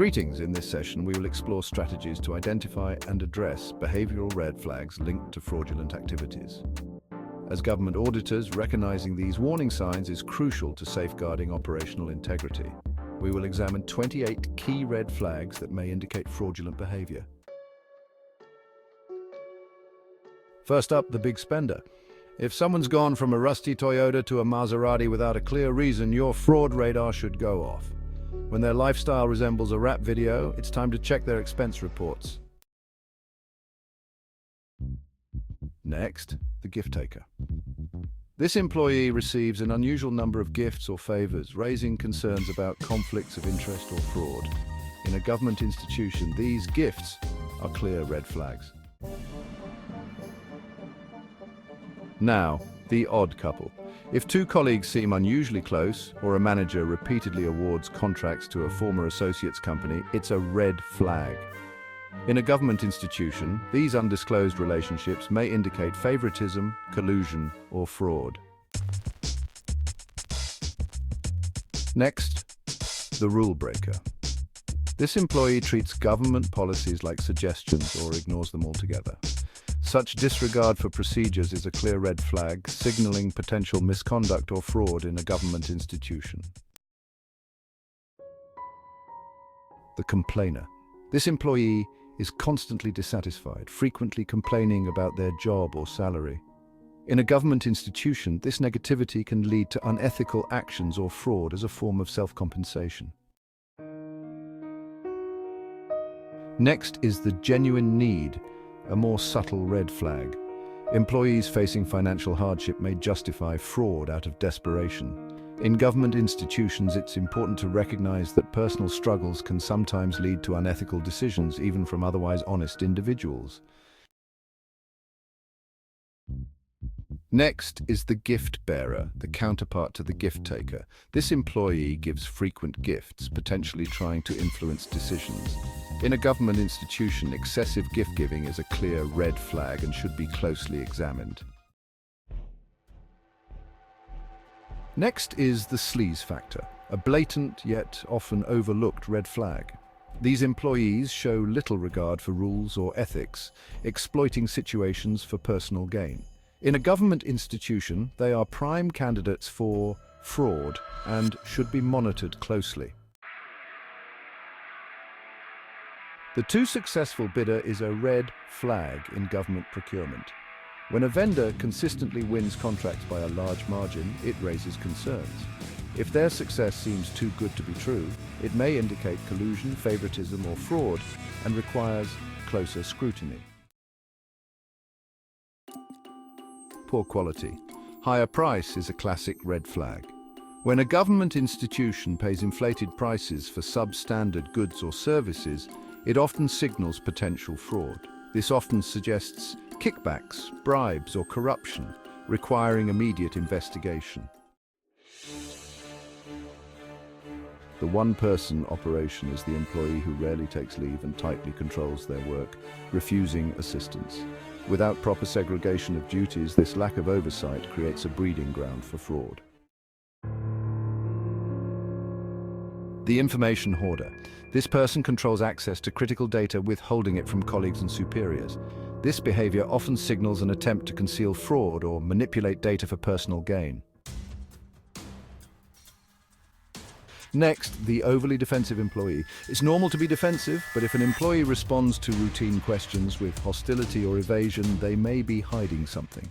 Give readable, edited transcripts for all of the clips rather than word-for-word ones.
Greetings. In this session, we will explore strategies to identify and address behavioral red flags linked to fraudulent activities. As government auditors, recognizing these warning signs is crucial to safeguarding operational integrity. We will examine 28 key red flags that may indicate fraudulent behavior. First up, the big spender. If someone's gone from a rusty Toyota to a Maserati without a clear reason, your fraud radar should go off. When their lifestyle resembles a rap video, it's time to check their expense reports. Next, the gift taker. This employee receives an unusual number of gifts or favors, raising concerns about conflicts of interest or fraud. In a government institution, these gifts are clear red flags. Now, the odd couple. If two colleagues seem unusually close, or a manager repeatedly awards contracts to a former associate's company, it's a red flag. In a government institution, these undisclosed relationships may indicate favoritism, collusion, or fraud. Next, the rule breaker. This employee treats government policies like suggestions or ignores them altogether. Such disregard for procedures is a clear red flag, signaling potential misconduct or fraud in a government institution. The complainer. This employee is constantly dissatisfied, frequently complaining about their job or salary. In a government institution, this negativity can lead to unethical actions or fraud as a form of self-compensation. Next is the genuine need, a more subtle red flag. Employees facing financial hardship may justify fraud out of desperation. In government institutions, it's important to recognize that personal struggles can sometimes lead to unethical decisions, even from otherwise honest individuals. Next is the gift bearer, the counterpart to the gift taker. This employee gives frequent gifts, potentially trying to influence decisions. In a government institution, excessive gift-giving is a clear red flag and should be closely examined. Next is the sleaze factor, a blatant yet often overlooked red flag. These employees show little regard for rules or ethics, exploiting situations for personal gain. In a government institution, they are prime candidates for fraud and should be monitored closely. The too successful bidder is a red flag in government procurement. When a vendor consistently wins contracts by a large margin, it raises concerns. If their success seems too good to be true, it may indicate collusion, favoritism, or fraud and requires closer scrutiny. Poor quality. Higher price is a classic red flag. When a government institution pays inflated prices for substandard goods or services, it often signals potential fraud. This often suggests kickbacks, bribes, or corruption, requiring immediate investigation. The one-person operation is the employee who rarely takes leave and tightly controls their work, refusing assistance. Without proper segregation of duties, this lack of oversight creates a breeding ground for fraud. The information hoarder. This person controls access to critical data, withholding it from colleagues and superiors. This behavior often signals an attempt to conceal fraud or manipulate data for personal gain. Next, the overly defensive employee. It's normal to be defensive, but if an employee responds to routine questions with hostility or evasion, they may be hiding something.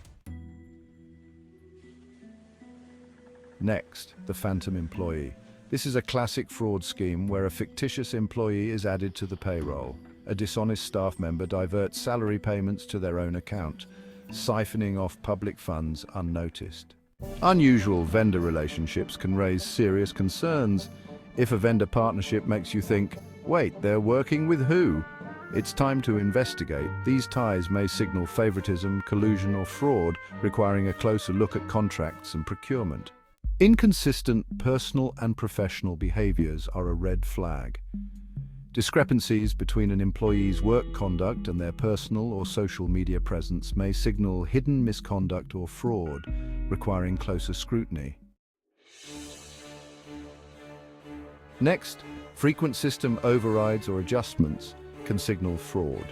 Next, the phantom employee. This is a classic fraud scheme where a fictitious employee is added to the payroll. A dishonest staff member diverts salary payments to their own account, siphoning off public funds unnoticed. Unusual vendor relationships can raise serious concerns. If a vendor partnership makes you think, wait, they're working with who? It's time to investigate. These ties may signal favoritism, collusion, or fraud, requiring a closer look at contracts and procurement. Inconsistent personal and professional behaviors are a red flag. Discrepancies between an employee's work conduct and their personal or social media presence may signal hidden misconduct or fraud, requiring closer scrutiny. Next, Frequent system overrides or adjustments can signal fraud.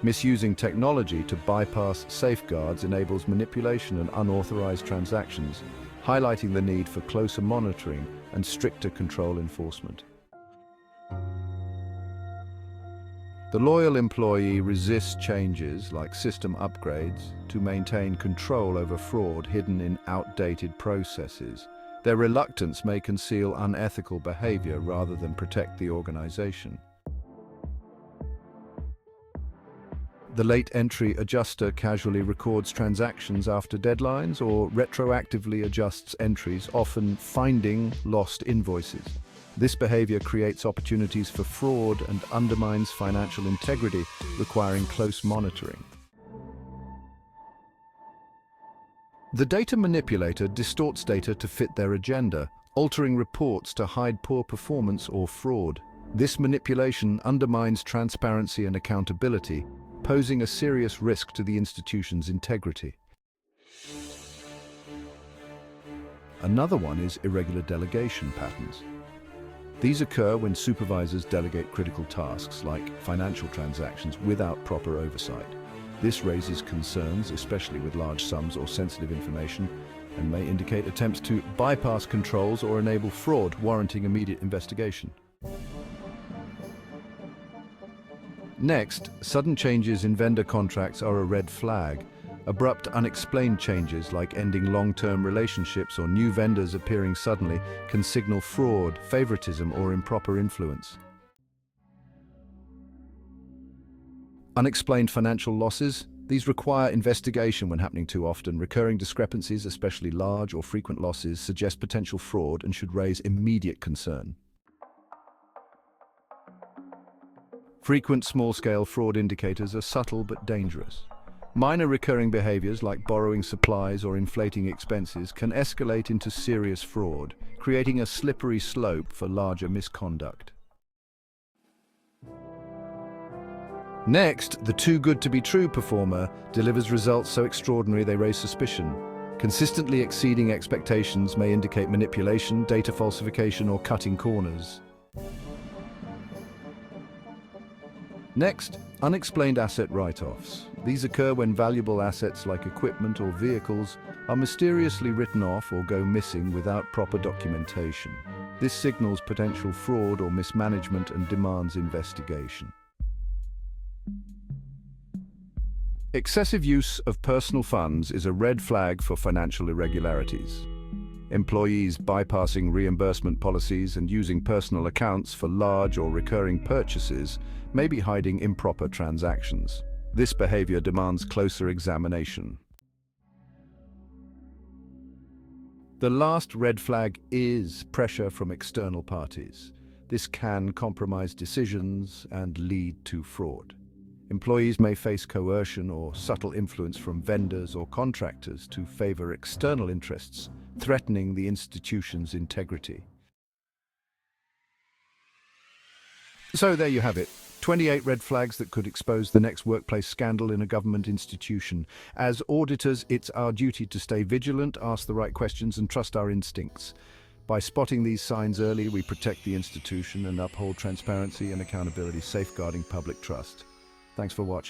Misusing technology to bypass safeguards enables manipulation and unauthorized transactions, highlighting the need for closer monitoring and stricter control enforcement. The loyal employee resists changes like system upgrades to maintain control over fraud hidden in outdated processes. Their reluctance may conceal unethical behavior rather than protect the organization. The late entry adjuster casually records transactions after deadlines or retroactively adjusts entries, often finding lost invoices. This behavior creates opportunities for fraud and undermines financial integrity, requiring close monitoring. The data manipulator distorts data to fit their agenda, altering reports to hide poor performance or fraud. This manipulation undermines transparency and accountability, posing a serious risk to the institution's integrity. Another one is irregular delegation patterns. These occur when supervisors delegate critical tasks like financial transactions without proper oversight. This raises concerns, especially with large sums or sensitive information, and may indicate attempts to bypass controls or enable fraud, warranting immediate investigation. Next, sudden changes in vendor contracts are a red flag. Abrupt, unexplained changes like ending long-term relationships or new vendors appearing suddenly can signal fraud, favoritism, or improper influence. Unexplained financial losses. These require investigation when happening too often. Recurring discrepancies, especially large or frequent losses, suggest potential fraud and should raise immediate concern. Frequent small-scale fraud indicators are subtle but dangerous. Minor recurring behaviors like borrowing supplies or inflating expenses can escalate into serious fraud, creating a slippery slope for larger misconduct. Next, the too good to be true performer delivers results so extraordinary they raise suspicion. Consistently exceeding expectations may indicate manipulation, data falsification, or cutting corners. Next, unexplained asset write-offs. These occur when valuable assets like equipment or vehicles are mysteriously written off or go missing without proper documentation. This signals potential fraud or mismanagement and demands investigation. Excessive use of personal funds is a red flag for financial irregularities. Employees bypassing reimbursement policies and using personal accounts for large or recurring purchases may be hiding improper transactions. This behavior demands closer examination. The last red flag is pressure from external parties. This can compromise decisions and lead to fraud. Employees may face coercion or subtle influence from vendors or contractors to favor external interests, threatening the institution's integrity. So there you have it, 28 red flags that could expose the next workplace scandal in a government institution. As auditors, it's our duty to stay vigilant, ask the right questions, and trust our instincts. By spotting these signs early, we protect the institution and uphold transparency and accountability, safeguarding public trust. Thanks for watching.